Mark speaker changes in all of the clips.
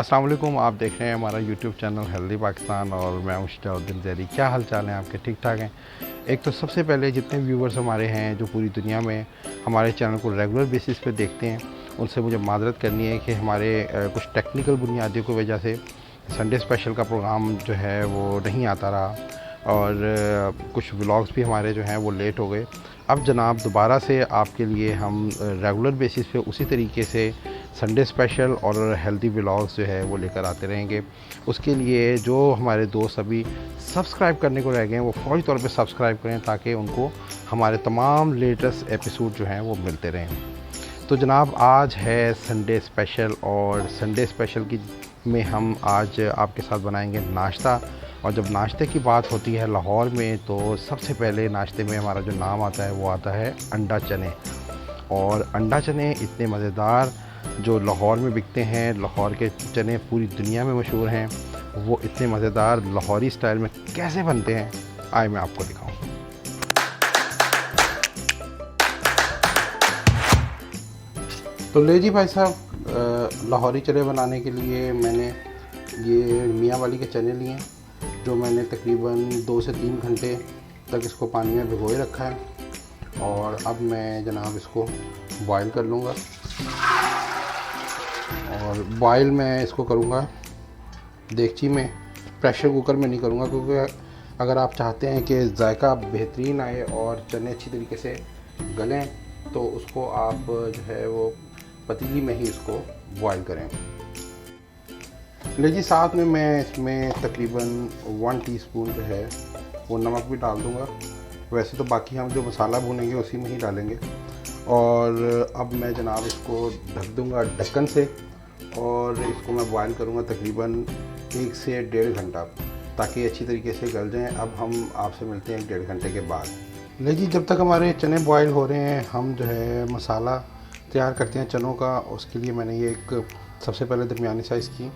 Speaker 1: अस्सलाम वालेकुम। आप देख रहे हैं हमारा यूट्यूब चैनल हेल्दी पाकिस्तान और मैं हूं शजाउद्दीन ज़ैरी। क्या हाल चाल हैं आपके? ठीक ठाक हैं? एक तो सबसे पहले जितने व्यूवर्स हमारे हैं जो पूरी दुनिया में हमारे चैनल को रेगुलर बेसिस पे देखते हैं, उनसे मुझे माज़रत करनी है कि हमारे कुछ टेक्निकल बुनियादियों की वजह से संडे स्पेशल का प्रोग्राम जो है वो नहीं आता रहा और कुछ व्लॉग्स भी हमारे जो हैं वो लेट हो गए। अब जनाब दोबारा से आपके लिए हम रेगुलर बेसिस पे उसी तरीके से संडे स्पेशल और हेल्दी व्लॉग्स जो है वो लेकर आते रहेंगे। उसके लिए जो हमारे दोस्त अभी सब्सक्राइब करने को रह गए हैं वो फ़ौरी तौर पे सब्सक्राइब करें ताकि उनको हमारे तमाम लेटेस्ट एपिसोड जो हैं वो मिलते रहें। तो जनाब आज है संडे स्पेशल और संडे स्पेशल की में हम आज आपके साथ बनाएंगे नाश्ता। और जब नाश्ते की बात होती है लाहौर में तो सबसे पहले नाश्ते में हमारा जो नाम आता है वो आता है अंडा चने। और अंडा चने इतने मज़ेदार जो लाहौर में बिकते हैं, लाहौर के चने पूरी दुनिया में मशहूर हैं, वो इतने मज़ेदार लाहौरी स्टाइल में कैसे बनते हैं आए मैं आपको दिखाऊं। तो ले जी भाई साहब, लाहौरी चने बनाने के लिए मैंने ये मियाँ वाली के चने लिए जो मैंने तकरीबन 2 से 3 घंटे तक इसको पानी में भिगोए रखा है। और अब मैं जनाब इसको बॉयल कर लूँगा और बॉयल मैं इसको करूँगा देगची में, प्रेशर कुकर में नहीं करूँगा, क्योंकि अगर आप चाहते हैं कि जायका बेहतरीन आए और चने अच्छी तरीके से गलें तो उसको आप जो है वो पतीली में ही इसको बॉयल करें। लेकिन साथ में मैं इसमें तकरीबन 1 टीस्पून जो है वो नमक भी डाल दूँगा। वैसे तो बाकी हम जो मसाला भूनेंगे उसी में ही डालेंगे। और अब मैं जनाब इसको ढक दूँगा ढक्कन से और इसको मैं बॉयल करूँगा तकरीबन 1 से 1.5 घंटा ताकि अच्छी तरीके से गल जाएँ। अब हम आपसे मिलते हैं 1.5 घंटे के बाद। लेकिन जब तक हमारे चने बॉयल हो रहे हैं हम जो है मसाला तैयार करते हैं चनों का। उसके लिए मैंने ये एक सबसे पहले दरमियानी साइज़ की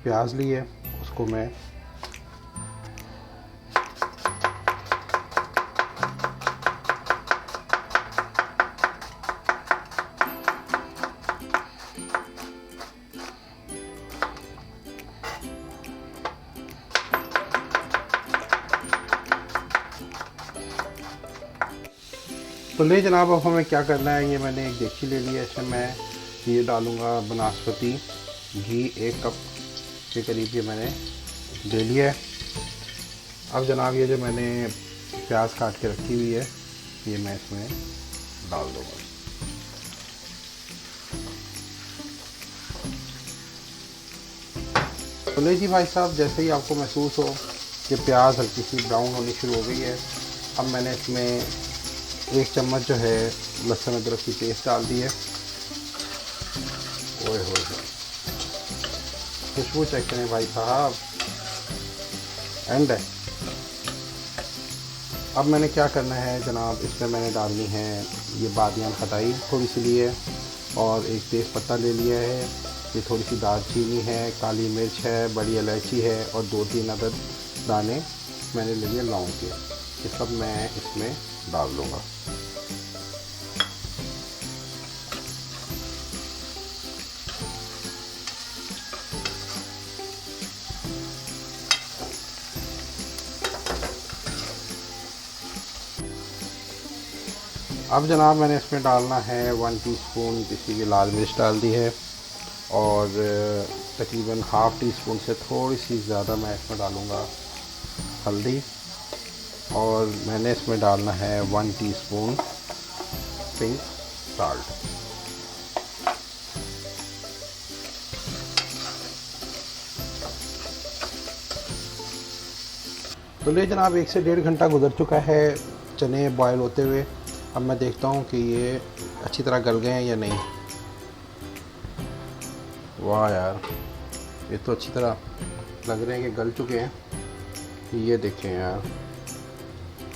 Speaker 1: प्याज ली है, उसको मैं तो ले जनाब अब हमें क्या करना है, ये मैंने एक देगची ले लिया है, इसमें मैं ये डालूँगा बनास्पति घी 1 कप के करीब ये मैंने ले लिया है। अब जनाब ये जो मैंने प्याज काट के रखी हुई है ये मैं इसमें डाल दूँगा। तो ले जी भाई साहब, जैसे ही आपको महसूस हो कि प्याज हल्की सी ब्राउन होनी शुरू हो गई है, अब मैंने इसमें 1 चम्मच जो है लहसुन अदरक की पेस्ट डाल दी है। ओए हो खुशबू चेक करें भाई साहब, एंड है। अब मैंने क्या करना है जनाब, इसमें मैंने डालनी है ये बादियान खटाई थोड़ी सी ली है और एक तेज़ पत्ता ले लिया है, ये थोड़ी सी दालचीनी है, काली मिर्च है, बड़ी इलायची है और 2-3 अदद दाने मैंने ले लिए लौंग के। ये सब मैं इसमें डाल दूँगा। अब जनाब मैंने इसमें डालना है 1 टीस्पून किसी की लाल मिर्च डाल दी है और तकरीबन ½ टीस्पून से थोड़ी सी ज़्यादा मैं इसमें डालूँगा हल्दी और मैंने इसमें डालना है 1 टीस्पून पिंक साल्ट। तो ले जनाब 1 से 1.5 घंटा गुजर चुका है चने बॉयल होते हुए। अब मैं देखता हूँ कि ये अच्छी तरह गल गए हैं या नहीं। वाह यार, ये तो अच्छी तरह लग रहे हैं कि गल चुके हैं। ये देखें यार,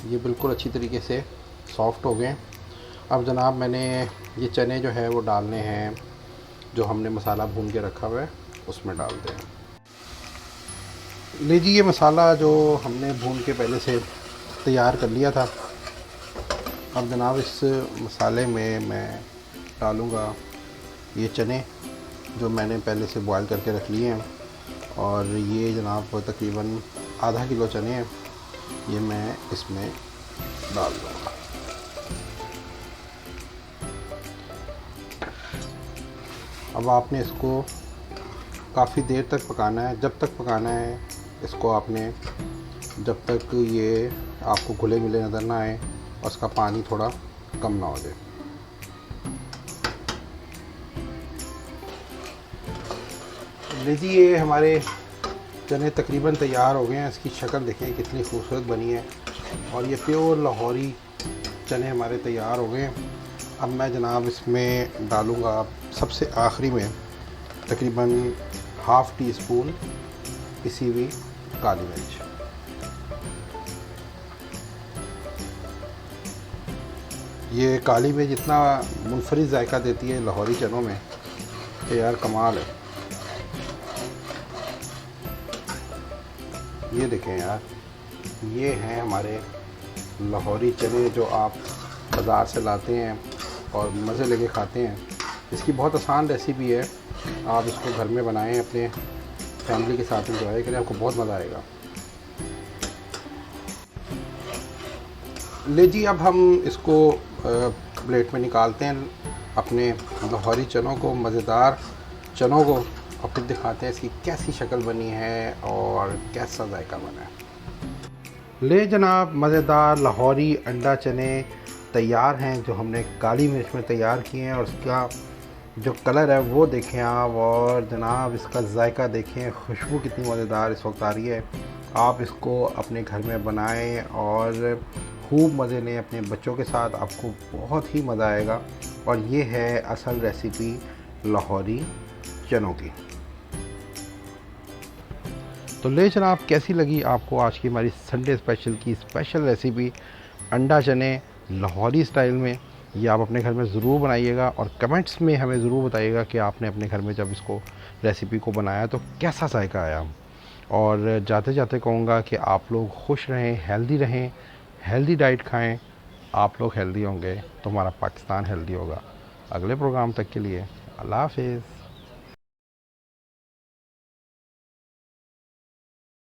Speaker 1: ये बिल्कुल अच्छी तरीके से सॉफ़्ट हो गए। अब जनाब मैंने ये चने जो है वो डालने हैं जो हमने मसाला भून के रखा हुआ है उसमें डालते हैं। लीजिए ये मसाला जो हमने भून के पहले से तैयार कर लिया था, अब जनाब इस मसाले में मैं डालूँगा ये चने जो मैंने पहले से बॉयल करके रख लिए हैं। और ये जनाब तकरीबन आधा किलो चने हैं, ये मैं इसमें डाल दूँगा। अब आपने इसको काफ़ी देर तक पकाना है। जब तक पकाना है इसको आपने, जब तक ये आपको घुले मिले नज़र ना आए और उसका पानी थोड़ा कम ना हो जाए। लीजिए, हमारे चने तकरीबन तैयार हो गए हैं। इसकी शक्ल देखें कितनी खूबसूरत बनी है और ये प्योर लाहौरी चने हमारे तैयार हो गए हैं। अब मैं जनाब इसमें डालूँगा सबसे आखिरी में तकरीबन हाफ़ टी स्पून पिसी हुई काली मिर्च। ये काली मिर्च इतना मुनफरिद जायका देती है लाहौरी चनों में कि यार कमाल है। ये देखें यार, ये हैं हमारे लाहौरी चने जो आप बाज़ार से लाते हैं और मज़े लेके खाते हैं। इसकी बहुत आसान रेसिपी है, आप इसको घर में बनाएं, अपने फैमिली के साथ एंजॉय करें, आपको बहुत मज़ा आएगा। लीजिए, अब हम इसको प्लेट में निकालते हैं, अपने लाहौरी चनों को, मज़ेदार चनों को, और फिर दिखाते हैं इसकी कैसी शक्ल बनी है और कैसा जायका बना है। ले जनाब, मज़ेदार लाहौरी अंडा चने तैयार हैं, जो हमने काली मिर्च में तैयार किए हैं। और उसका जो कलर है वो देखें आप, और जनाब इसका जायका देखें, खुशबू कितनी मज़ेदार इस वक्त आ रही है। आप इसको अपने घर में बनाएं और खूब मज़े लें अपने बच्चों के साथ, आपको बहुत ही मज़ा आएगा। और ये है असल रेसिपी लाहौरी चनों की। तो ले जनाब, कैसी लगी आपको आज की हमारी संडे स्पेशल की स्पेशल रेसिपी अंडा चने लाहौरी स्टाइल में? ये आप अपने घर में ज़रूर बनाइएगा और कमेंट्स में हमें ज़रूर बताइएगा कि आपने अपने घर में जब इसको रेसिपी को बनाया तो कैसा जायका आया। और जाते जाते कहूँगा कि आप लोग खुश रहें, हेल्दी रहें, हेल्दी डाइट खाएं। आप लोग हेल्दी होंगे तो हमारा पाकिस्तान हेल्दी होगा। अगले प्रोग्राम तक के लिए अल्लाह हाफ़िज़।